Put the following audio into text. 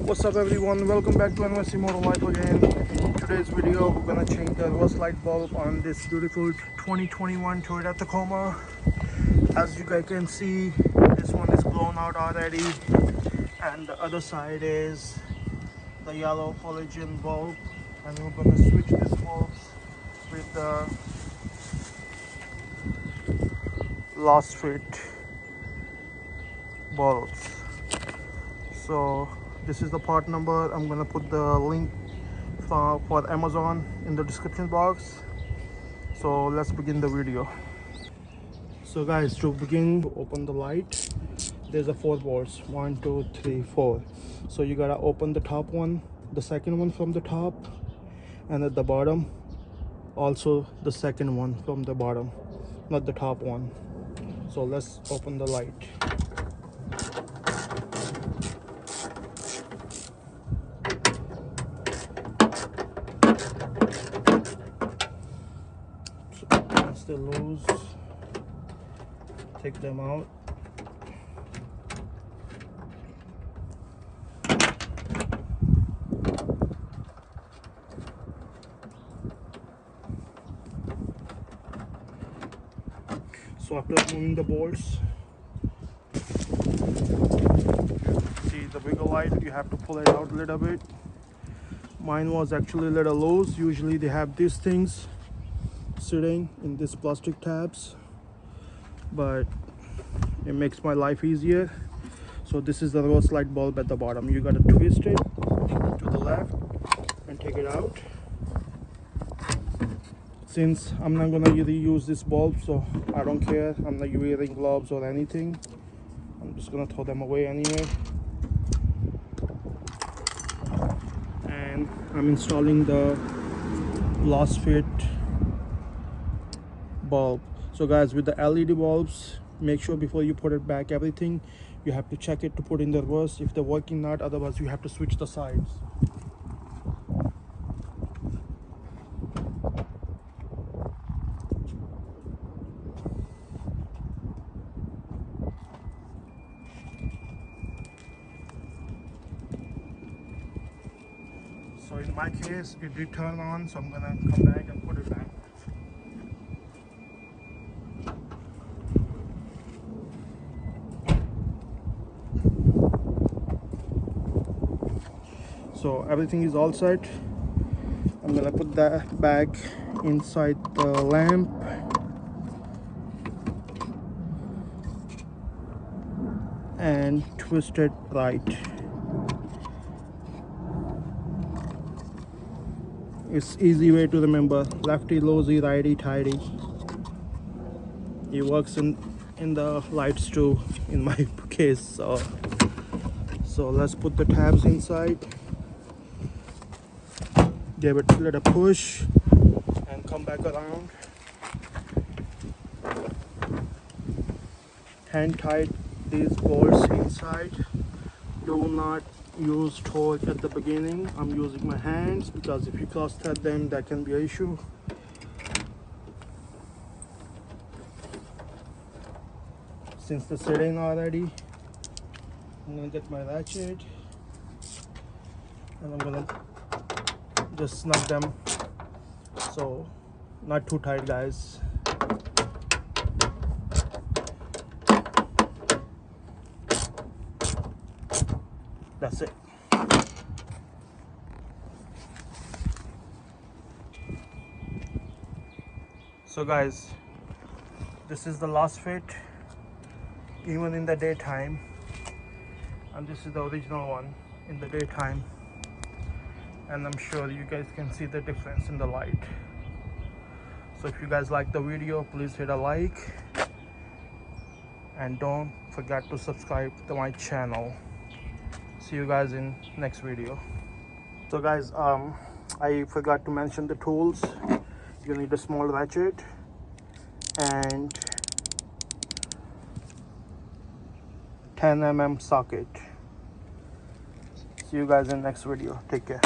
What's up everyone, welcome back to NYC Motor Life again. In today's video we're gonna change the reverse light bulb on this beautiful 2021 Toyota Tacoma. As you guys can see, this one is blown out already, and the other side is the yellow halogen bulb, and we're gonna switch this bulbs with the lasfit bulbs. So this is the part number. I'm gonna put the link for Amazon in the description box. So let's begin the video. So guys, to begin, to open the light, there's a 4 bolts, 1 2 3 4. So you gotta open the top one, the second one from the top, and at the bottom also the second one from the bottom, not the top one. So let's open the light. Once they're loose, take them out. So after removing the bolts, see the bigger light, you have to pull it out a little bit. Mine was actually a little loose. Usually they have these things sitting in these plastic tabs, but it makes my life easier. So this is the reverse light bulb at the bottom. You got to twist it to the left and take it out. Since I'm not gonna reuse this bulb, so I don't care. I'm not wearing gloves or anything. I'm just gonna throw them away anyway. And I'm installing the lasfit bulb. So guys, with the LED bulbs, make sure before you put it back everything, you have to check it to put in the reverse if they're working not, otherwise you have to switch the sides. So in my case it did turn on, so I'm gonna come back and put it back. So everything is all set. I'm gonna put that back inside the lamp, and twist it right. It's easy way to remember: lefty loosey, righty tighty. It works in the lights too in my case. So let's put the tabs inside, give it a little push and come back around. Hand tight these bolts inside. Do not use torch at the beginning. I'm using my hands because if you cross thread them, that can be an issue. Since they're sitting already, I'm gonna get my ratchet and I'm gonna just snug them, so not too tight guys. That's it. So guys, this is the lasfit even in the daytime, and this is the original one in the daytime, and I'm sure you guys can see the difference in the light. So if you guys like the video, please hit a like and don't forget to subscribe to my channel. See you guys in next video. So guys, I forgot to mention the tools. You need a small ratchet and 10 mm socket. See you guys in next video. Take care.